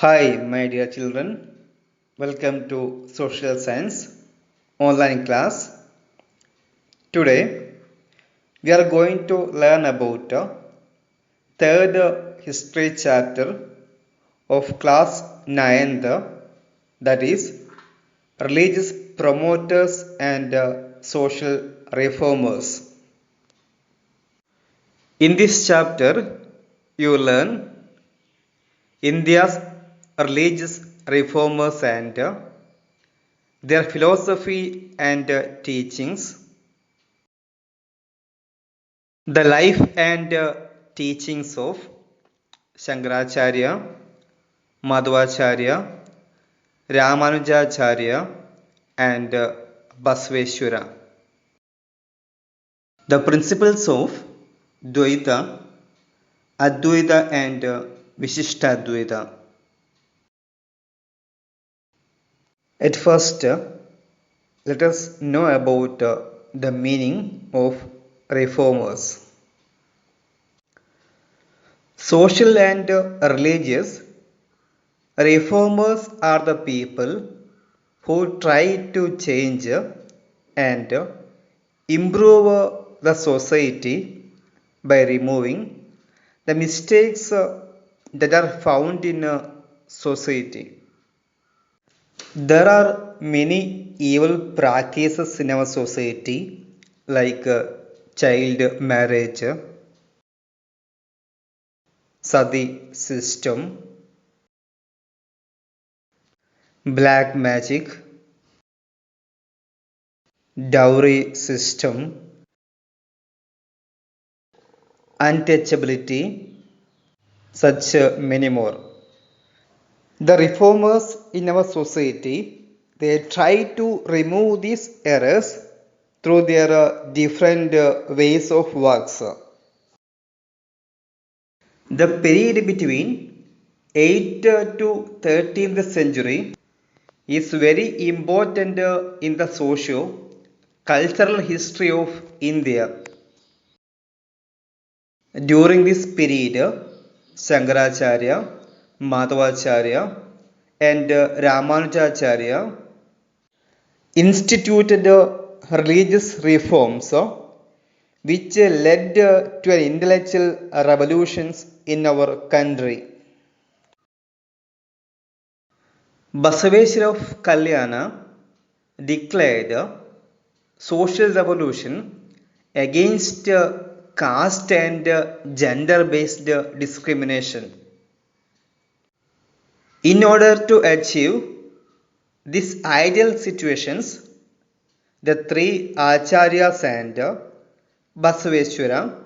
Hi, my dear children. Welcome to Social Science online class. Today, we are going to learn about third history chapter of class 9th, that is religious promoters and social reformers. In this chapter, you learn India's religious reformers and their philosophy and teachings, the life and teachings of Shankaracharya, Madhvacharya, Ramanujacharya, and Basveshwara. The principles of Dvaita, Advaita, and Vishishtadvaita. At first, let us know about the meaning of reformers. Social and religious reformers are the people who try to change and improve the society by removing the mistakes that are found in society. There are many evil practices in our society like child marriage, sati system, black magic, dowry system, untouchability, such many more. The reformers in our society, they try to remove these errors through their different ways of works. The period between 8th to 13th century is very important in the socio-cultural history of India. During this period, Shankaracharya, Madhvacharya, and Ramanujacharya instituted religious reforms which led to an intellectual revolutions in our country. Basaveshwara of Kalyana declared social revolution against caste and gender based discrimination. In order to achieve these ideal situations, the three Acharyas and Basaveshwara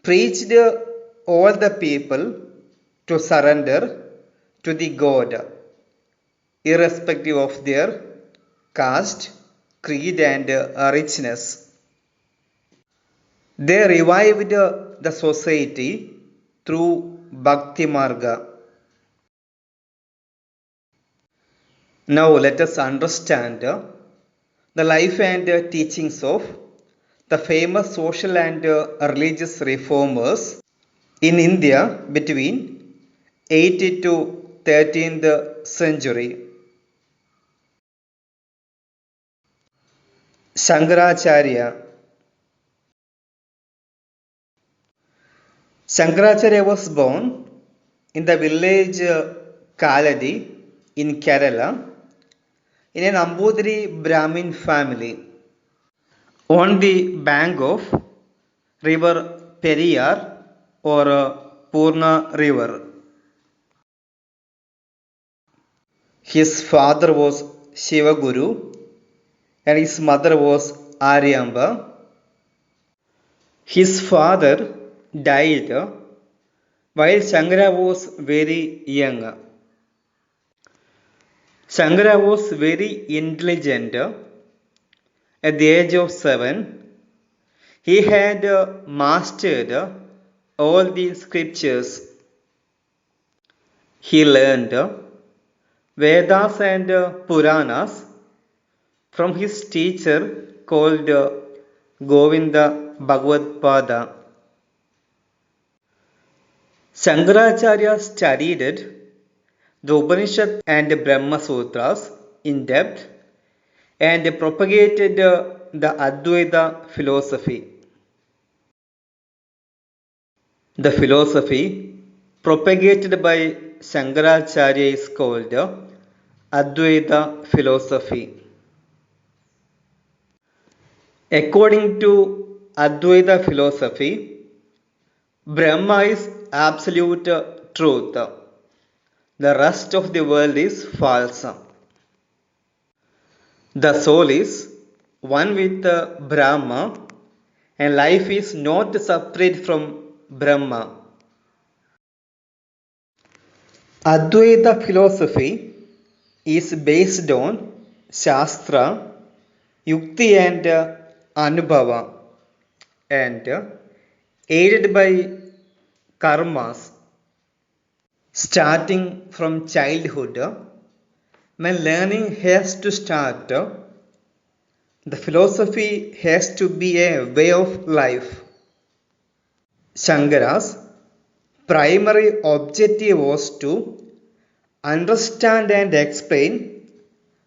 preached all the people to surrender to the God, irrespective of their caste, creed, and richness. They revived the society through Bhakti Marga. Now let us understand the life and teachings of the famous social and religious reformers in India between 8th to 13th century. Shankaracharya. Shankaracharya was born in the village Kaladi in Kerala in an Nambudiri Brahmin family on the bank of river Periyar or Purna river. His father was Shivaguru and his mother was Aryamba. His father died while Shankara was very young. Shankara was very intelligent. At the age of 7, he had mastered all the scriptures. He learned Vedas and Puranas from his teacher called Govinda Bhagavad-pada. Shankaracharya studied the Upanishad and Brahma Sutras in depth and propagated the Advaita philosophy. The philosophy propagated by Shankaracharya is called Advaita philosophy. According to Advaita philosophy, Brahma is absolute truth. The rest of the world is false. The soul is one with Brahma and life is not separate from Brahma. Advaita philosophy is based on Shastra, Yukti and Anubhava and aided by karmas. Starting from childhood, when learning has to start, the philosophy has to be a way of life. Shankara's primary objective was to understand and explain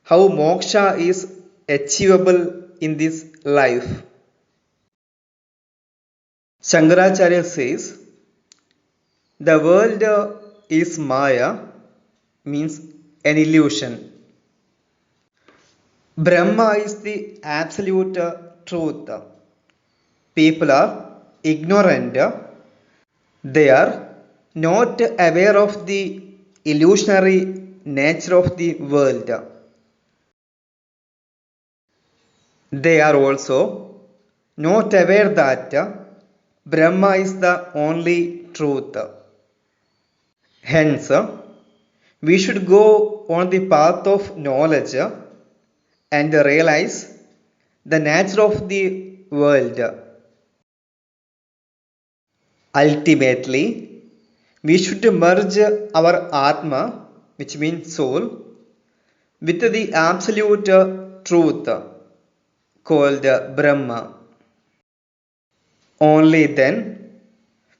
how moksha is achievable in this life. Shankaracharya says, the world is Maya, means an illusion. Brahma is the absolute truth. People are ignorant. They are not aware of the illusionary nature of the world. They are also not aware that Brahma is the only truth. Hence, we should go on the path of knowledge and realize the nature of the world. Ultimately, we should merge our Atma, which means soul, with the absolute truth called Brahma. Only then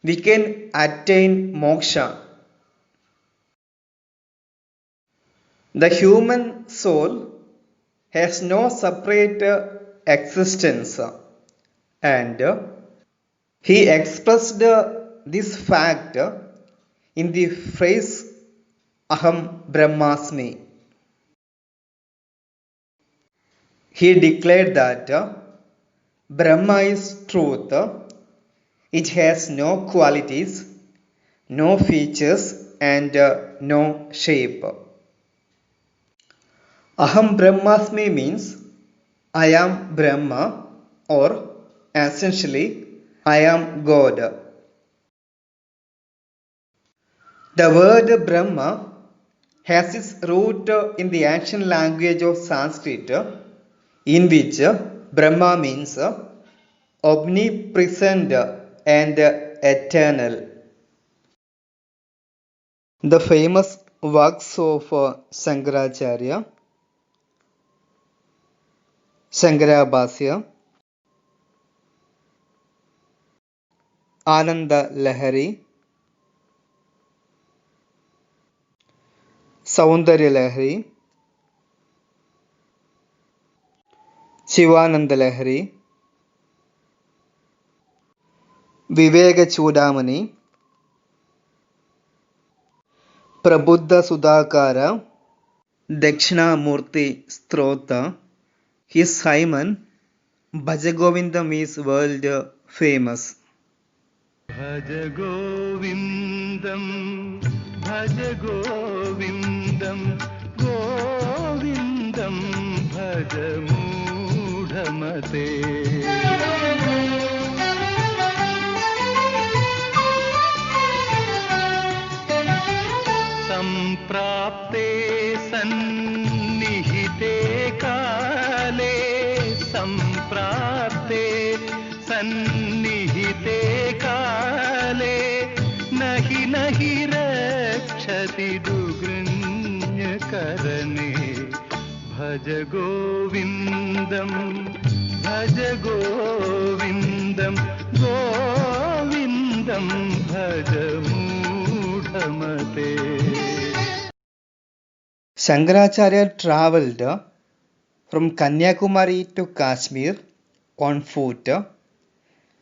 we can attain moksha. The human soul has no separate existence, and he expressed this fact in the phrase Aham Brahmasmi. He declared that Brahma is truth. It has no qualities, no features, and no shape. Aham Brahmasmi means I am Brahma, or essentially I am God. The word Brahma has its root in the ancient language of Sanskrit, in which Brahma means omnipresent and eternal. The famous works of Shankaracharya, Shankarabhasya, Ananda Lahari, Saundarya Lahari, Shivananda Lahari, Viveka Chudamani, Prabuddha Sudhakara, Dakshinamurti Strota, his Simon, Bhajagovindam is world famous. Bhaja Govindam, Bhaja Govindam, Govindam Bhaja Mudhamate. Samprapte sannihite kale, samprapte sannihite kale, nahi nahi rakshati dugrinya karane. Bhaja Govindam, Bhaja Govindam, Govindam Bhaja Mudhamate. Shankaracharya traveled from Kanyakumari to Kashmir on foot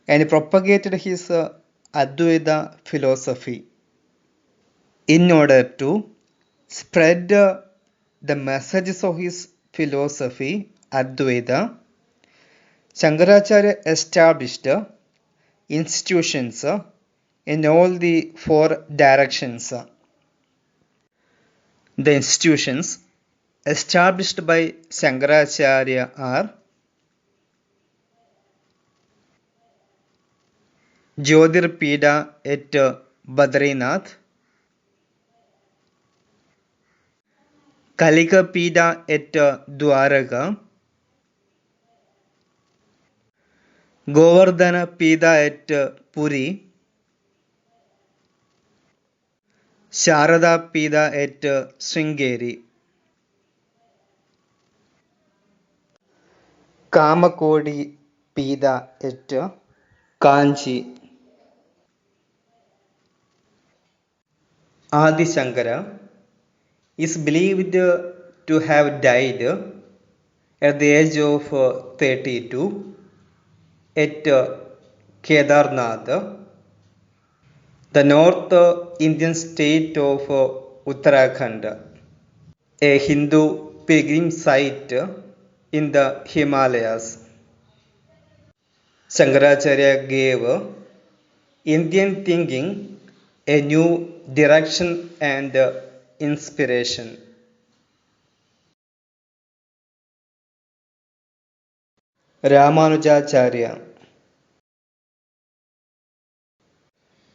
and propagated his Advaita philosophy. In order to spread the messages of his philosophy, Advaita, Shankaracharya established institutions in all the four directions. The institutions established by Shankaracharya are Jyotirpida at Badrinath, Kalikapida at Dwaraka, Govardhana Pida at Puri, Sharada Pida at Sringeri, Kamakodi Pida at Kanchi. Adi Shankara is believed to have died at the age of 32 at Kedarnath, the North Indian state of Uttarakhand, a Hindu pilgrim site in the Himalayas. Shankaracharya gave Indian thinking a new direction and inspiration. Ramanujacharya.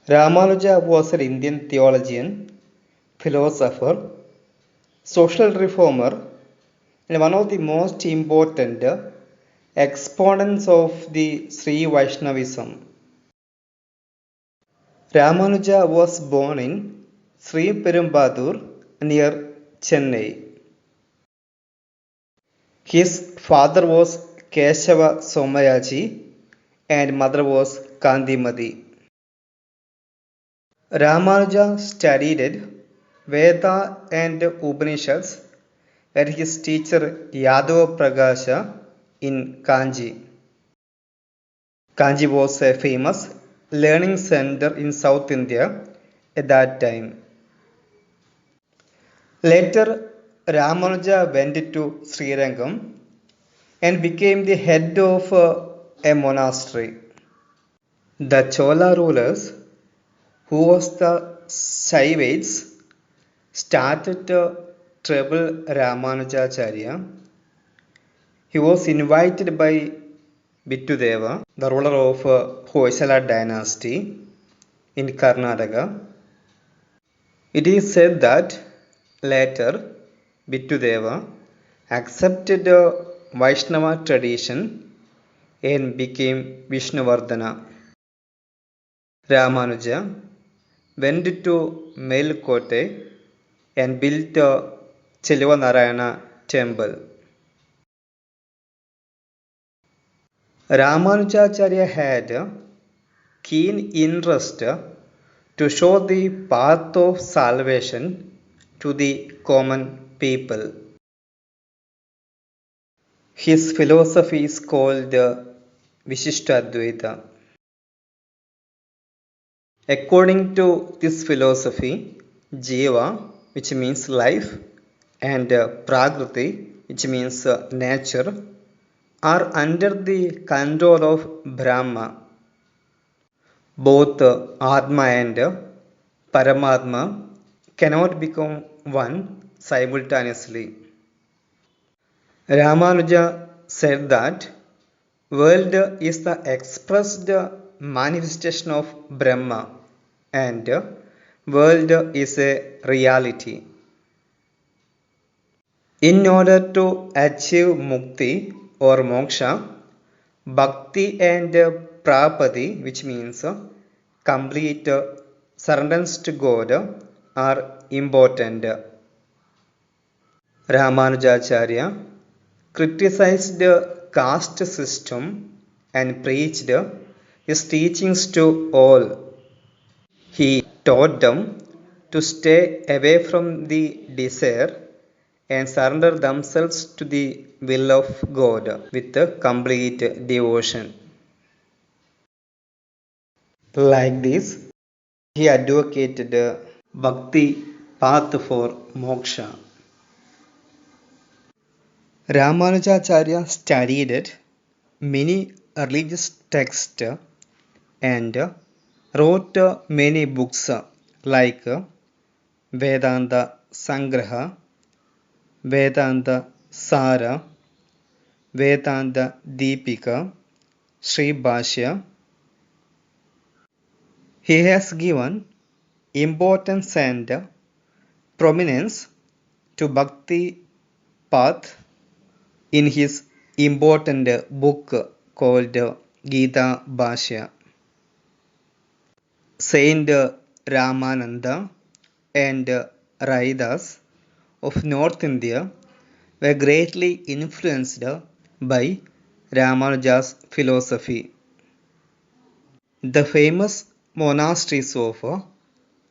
Ramanuja was an Indian theologian, philosopher, social reformer, and one of the most important exponents of the Sri Vaishnavism. Ramanuja was born in Sri Perumbadur near Chennai. His father was Keshava Somayaji and mother was Kandimati. Ramanuja studied Veda and Upanishads at his teacher Yadava Prakasha in Kanji. Kanji was a famous learning center in South India at that time. Later, Ramanuja went to Srirangam and became the head of a monastery. The Chola rulers, who was the Shaivites, started to trouble Ramanujacharya. He was invited by Bittudeva, the ruler of Hoysala dynasty in Karnataka. It is said that later Bittudeva accepted Vaishnava tradition and became Vishnuvardhana. Ramanuja went to Melkote and built a Chelivanarayana temple. Ramanujacharya had keen interest to show the path of salvation to the common people. His philosophy is called Vishishtadvaita. According to this philosophy, Jiva, which means life, and Prakriti, which means nature, are under the control of Brahma. Both Atma and Paramatma cannot become one simultaneously. Ramanuja said that world is the expressed manifestation of Brahma and world is a reality. In order to achieve mukti or moksha, bhakti and prapati, which means complete surrenders to God, are important. Ramanujacharya criticized the caste system and preached his teachings to all. He taught them to stay away from the desire and surrender themselves to the will of God with a complete devotion. Like this, he advocated a bhakti path for moksha. Ramanujacharya studied many religious texts and wrote many books like Vedanta Sangraha, Vedanta Sara, Vedanta Deepika, Sri Bhashya. He has given importance and prominence to Bhakti path in his important book called Gita Bhashya. Saint Ramananda and Raidas of North India were greatly influenced by Ramanuja's philosophy. The famous monasteries of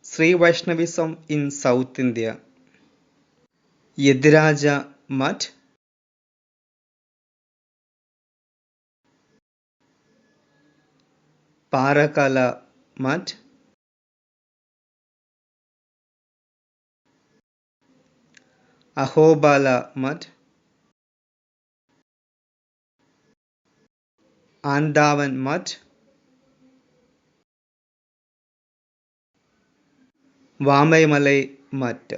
Sri Vaishnavism in South India, Yadiraja Mutt, Parakala Mutt, Ahobala Mutt, Andavan Mutt, Vamaimalai Mutt.